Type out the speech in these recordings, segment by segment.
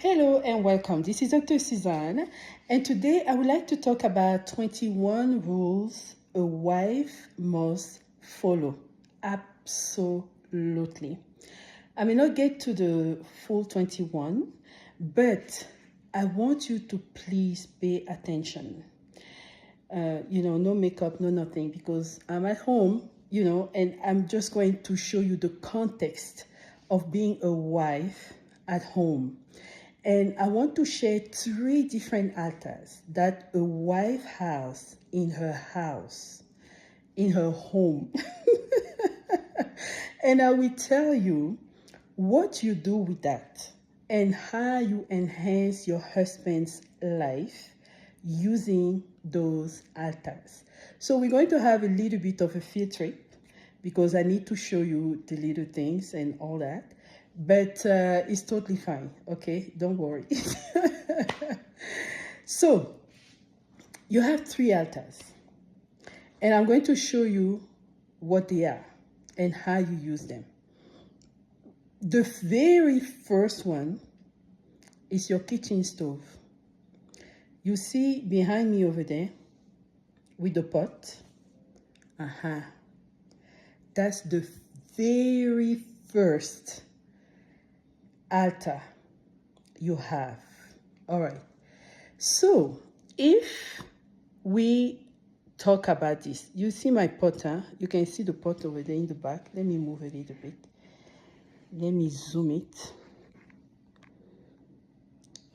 Hello and welcome. This is Dr. Suzanne, and today I would like to talk about 21 rules a wife must follow. Absolutely. I may not get to the full 21, but I want you to please pay attention. No makeup, no nothing, because I'm at home, and I'm just going to show you the context of being a wife at home. And I want to share 3 different altars that a wife has in her house, in her home. And I will tell you what you do with that and how you enhance your husband's life using those altars. So we're going to have a little bit of a field trip because I need to show you the little things and all that. But it's totally fine, okay? Don't worry. So, you have 3 altars. And I'm going to show you what they are and how you use them. The very first one is your kitchen stove. You see behind me over there with the pot? That's the very first altar you have. All right. So if we talk about this, you see my pot, huh? You can see the pot over there in the back. Let me move a little bit. Let me zoom it.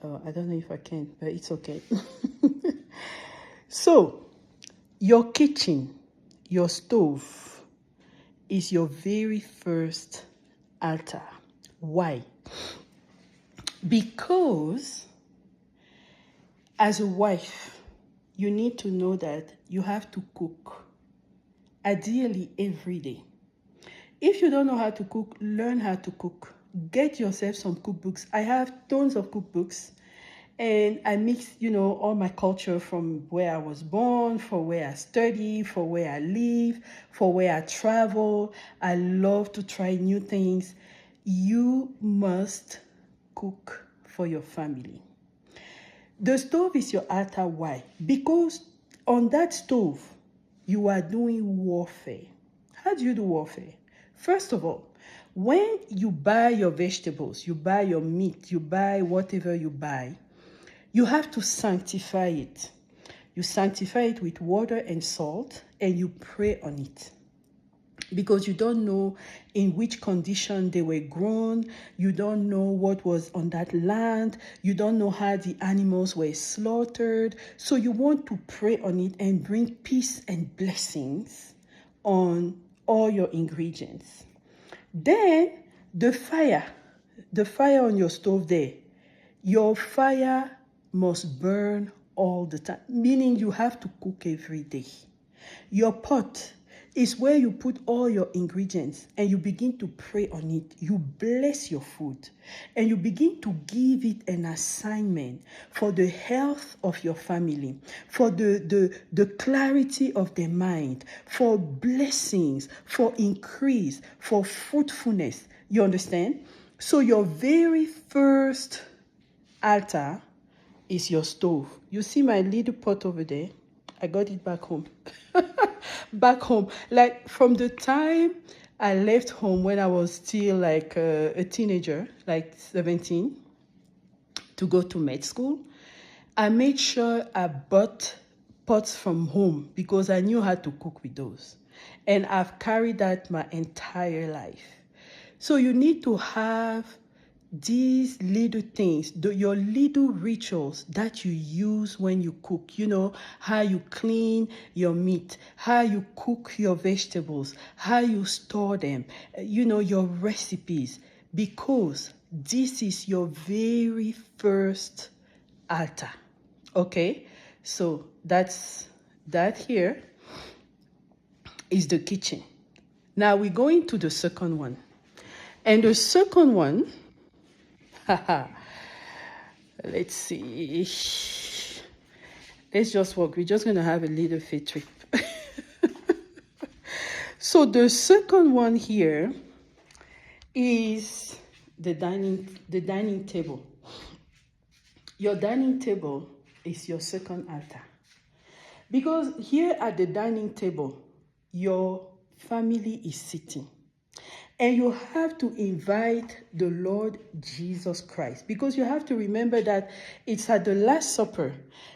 Oh, I don't know if I can, but it's okay. So your kitchen, your stove is your very first altar. Why? Because as a wife, you need to know that you have to cook, ideally every day. If you don't know how to cook, learn how to cook. Get yourself some cookbooks. I have tons of cookbooks, and I mix, all my culture from where I was born, for where I study, for where I live, for where I travel. I love to try new things. You must cook for your family. The stove is your altar. Why? Because on that stove, you are doing warfare. How do you do warfare? First of all, when you buy your vegetables, you buy your meat, you buy whatever you buy, you have to sanctify it. You sanctify it with water and salt, and you pray on it. Because you don't know in which condition they were grown, you don't know what was on that land, you don't know how the animals were slaughtered. So you want to pray on it and bring peace and blessings on all your ingredients. Then the fire on your stove there, your fire must burn all the time, meaning you have to cook every day. Your pot is where you put all your ingredients and you begin to pray on it. You bless your food and you begin to give it an assignment for the health of your family, for the clarity of their mind, for blessings, for increase, for fruitfulness. You understand? So your very first altar is your stove. You see my little pot over there? I got it back home. Back home. Like from the time I left home when I was still like a teenager, like 17, to go to med school, I made sure I bought pots from home because I knew how to cook with those. And I've carried that my entire life. So you need to have these little things, your little rituals that you use when you cook. How you clean your meat, how you cook your vegetables, how you store them, your recipes, because this is your very first altar. Okay, so that here is the kitchen. Now we're going to the second one. And the second one, let's see. Let's just walk. We're just going to have a little field trip. So the second one here is the dining table. Your dining table is your second altar. Because here at the dining table, your family is sitting. And you have to invite the Lord Jesus Christ, because you have to remember that it's at the Last Supper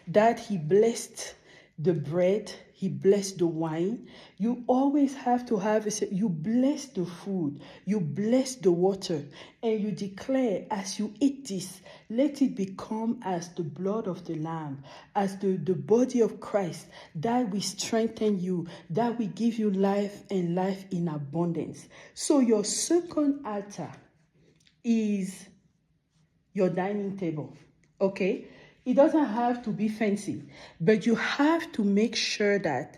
that he blessed the bread, he blessed the wine. You always have to have, you bless the food, you bless the water, and you declare, as you eat this, let it become as the blood of the Lamb, as the body of Christ, that will strengthen you, that will give you life and life in abundance. So your second altar is your dining table, okay? It doesn't have to be fancy, but you have to make sure that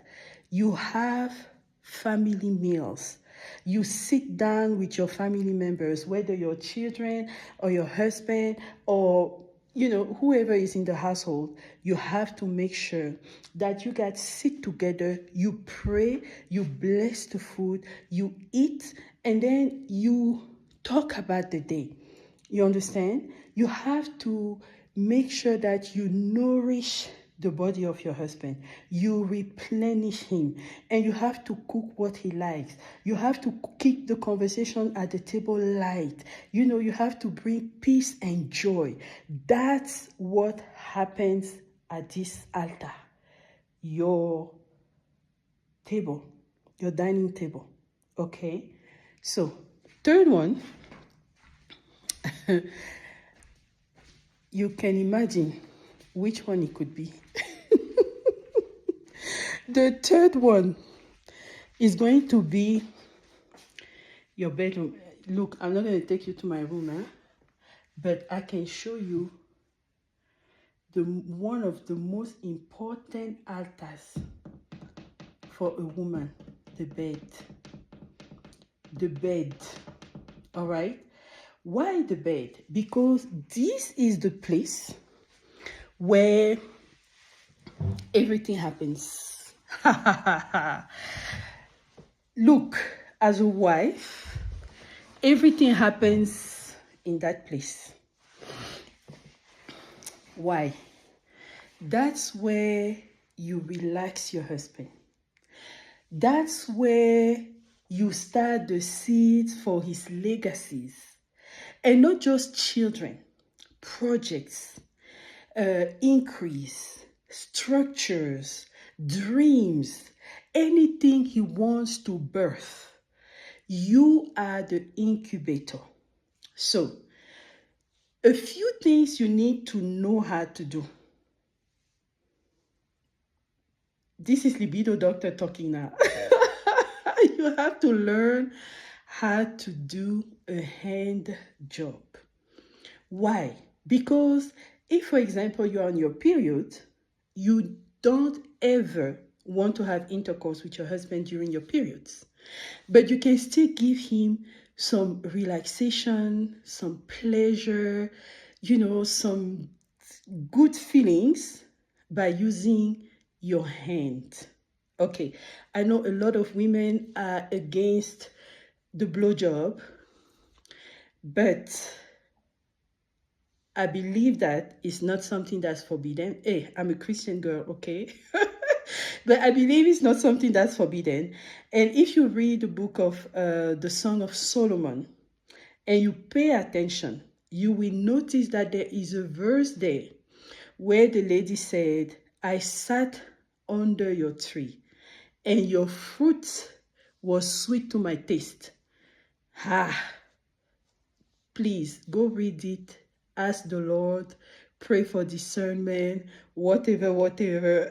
you have family meals. You sit down with your family members, whether your children or your husband or whoever is in the household. You have to make sure that you guys sit together, you pray, you bless the food, you eat, and then you talk about the day. You understand? You have to make sure that you nourish the body of your husband. You replenish him, and you have to cook what he likes. You have to keep the conversation at the table light. You have to bring peace and joy. That's what happens at this altar. Your table, your dining table. Okay? So, third one. You can imagine which one it could be. The third one is going to be your bedroom. Look, I'm not going to take you to my room, but I can show you one of the most important altars for a woman, the bed. The bed, all right? Why the bed? Because this is the place where everything happens. Look, as a wife, everything happens in that place. Why? That's where you relax your husband. That's where you start the seeds for his legacies. And not just children, projects, increase, structures, dreams, anything he wants to birth. You are the incubator. So, a few things you need to know how to do. This is Libido Doctor talking now. You have to learn how to do a hand job. Why? Because if, for example, you're on your period, you don't ever want to have intercourse with your husband during your periods. But you can still give him some relaxation, some pleasure, some good feelings by using your hand. Okay, I know a lot of women are against the blowjob, but I believe that it's not something that's forbidden. Hey, I'm a Christian girl, okay? But I believe it's not something that's forbidden. And if you read the book of the Song of Solomon, and you pay attention, you will notice that there is a verse there where the lady said, I sat under your tree, and your fruit was sweet to my taste. Please go read it, ask the Lord, pray for discernment, whatever.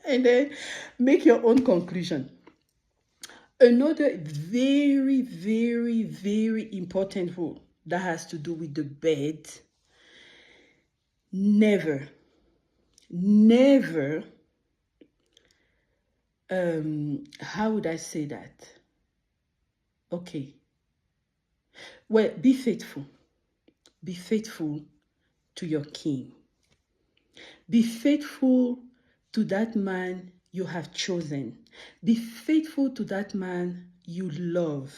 And then make your own conclusion. Another very, very, very important rule that has to do with the bed. Never, how would I say that? Okay. Well, be faithful. Be faithful to your king. Be faithful to that man you have chosen. Be faithful to that man you love.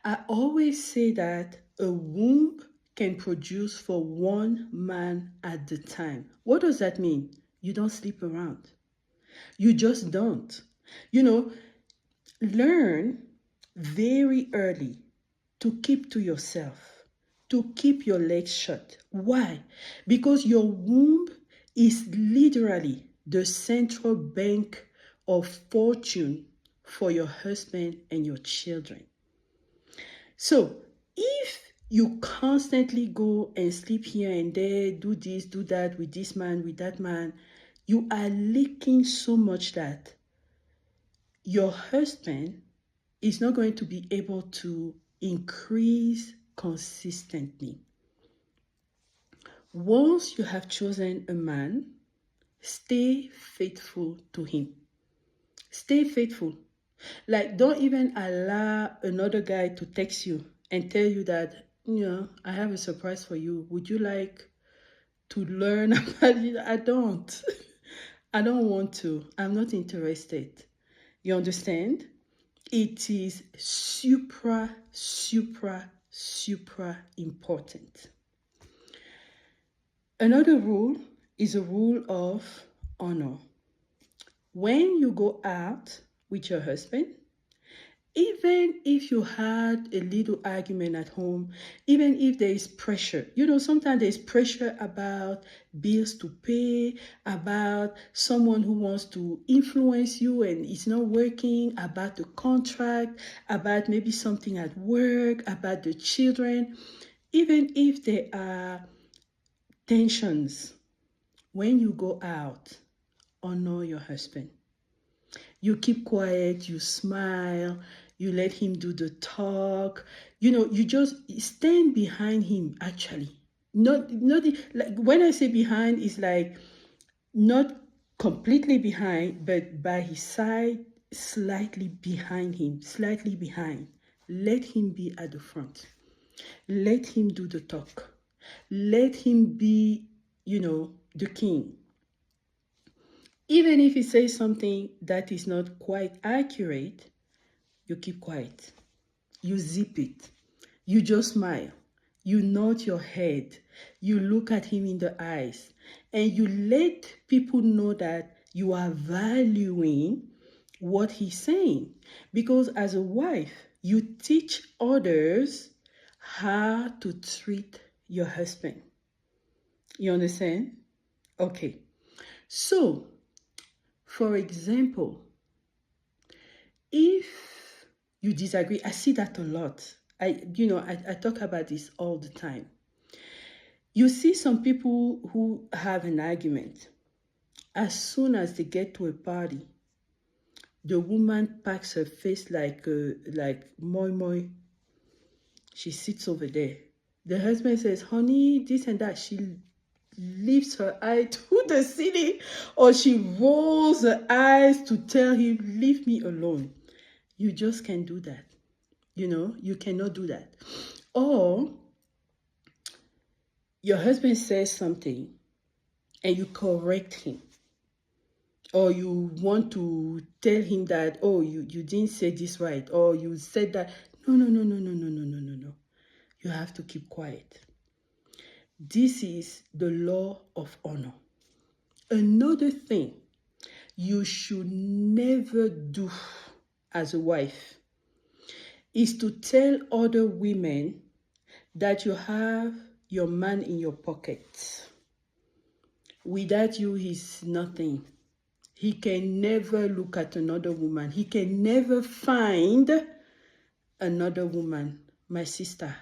I always say that a womb can produce for one man at the time. What does that mean? You don't sleep around. You just don't. You know, learn very early to keep to yourself, to keep your legs shut. Why? Because your womb is literally the central bank of fortune for your husband and your children. So if you constantly go and sleep here and there, do this, do that with this man, with that man, you are leaking so much that your husband is not going to be able to increase consistently. Once you have chosen a man, stay faithful to him. Stay faithful. Like, don't even allow another guy to text you and tell you that, I have a surprise for you. Would you like to learn about it? I don't. I don't want to. I'm not interested. You understand? It is super, super, super important. Another rule is a rule of honor. When you go out with your husband, even if you had a little argument at home, even if there is pressure, sometimes there's pressure about bills to pay, about someone who wants to influence you and it's not working, about the contract, about maybe something at work, about the children. Even if there are tensions, when you go out, honor your husband. You keep quiet, you smile, you let him do the talk. You just stand behind him, actually. Not like when I say behind, it's like not completely behind, but by his side, slightly behind him, slightly behind. Let him be at the front. Let him do the talk. Let him be, the king. Even if he says something that is not quite accurate, you keep quiet. You zip it. You just smile. You nod your head. You look at him in the eyes. And you let people know that you are valuing what he's saying. Because as a wife, you teach others how to treat your husband. You understand? Okay. So, for example, if you disagree, I see that a lot. I talk about this all the time. You see some people who have an argument. As soon as they get to a party, the woman packs her face like moi moi. She sits over there. The husband says, honey, this and that. She lifts her eye to the ceiling, or she rolls her eyes to tell him, leave me alone. You just can't do that. You cannot do that. Or your husband says something and you correct him. Or you want to tell him that, oh, you didn't say this right. Or you said that. No. You have to keep quiet. This is the law of honor. Another thing you should never do as a wife is to tell other women that you have your man in your pocket. Without you, he's nothing. He can never look at another woman. He can never find another woman. My sister,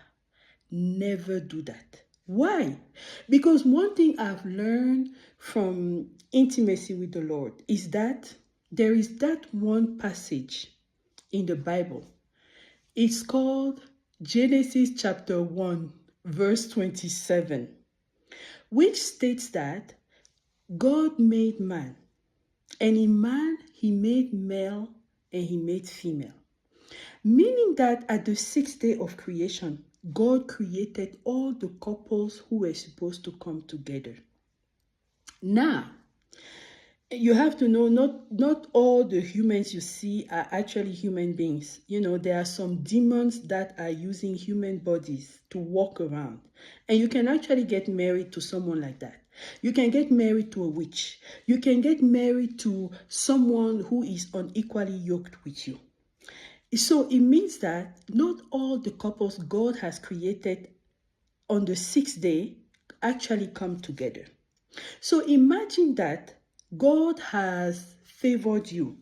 never do that. Why? Because one thing I've learned from intimacy with the Lord is that there is that one passage in the Bible. It's called Genesis chapter 1, verse 27, which states that God made man, and in man he made male and he made female. Meaning that at the sixth day of creation, God created all the couples who were supposed to come together. Now, You have to know not all the humans you see are actually human beings. You know, there are some demons that are using human bodies to walk around. And you can actually get married to someone like that. You can get married to a witch. You can get married to someone who is unequally yoked with you. So it means that not all the couples God has created on the sixth day actually come together. So imagine that God has favored you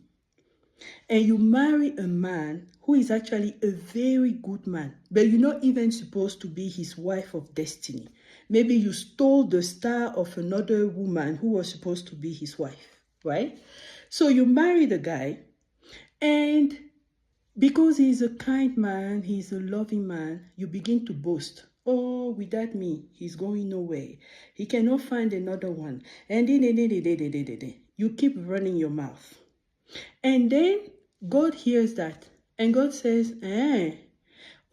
and you marry a man who is actually a very good man, but you're not even supposed to be his wife of destiny. Maybe you stole the star of another woman who was supposed to be his wife, right? So you marry the guy, and because he's a kind man, he's a loving man, you begin to boast. Oh, without me, he's going nowhere. He cannot find another one. And then you keep running your mouth. And then God hears that. And God says,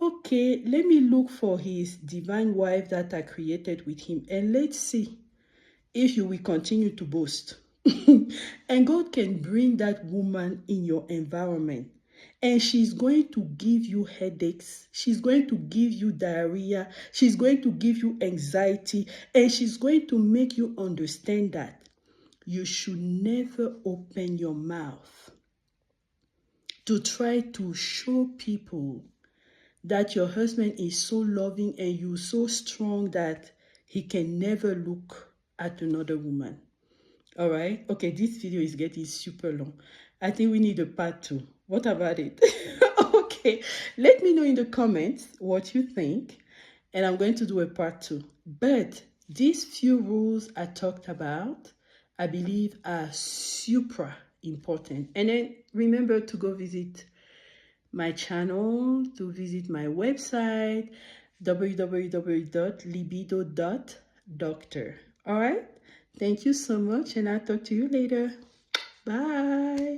okay, let me look for his divine wife that I created with him. And let's see if you will continue to boast. And God can bring that woman in your environment. And she's going to give you headaches. She's going to give you diarrhea. She's going to give you anxiety. And she's going to make you understand that you should never open your mouth to try to show people that your husband is so loving and you're so strong that he can never look at another woman. All right. Okay, this video is getting super long. I think we need a part 2. What about it? Okay, let me know in the comments what you think, and I'm going to do a part 2. But these few rules I talked about, I believe, are super important. And then remember to go visit my channel, to visit my website, www.libido.doctor. All right. Thank you so much, and I'll talk to you later. Bye.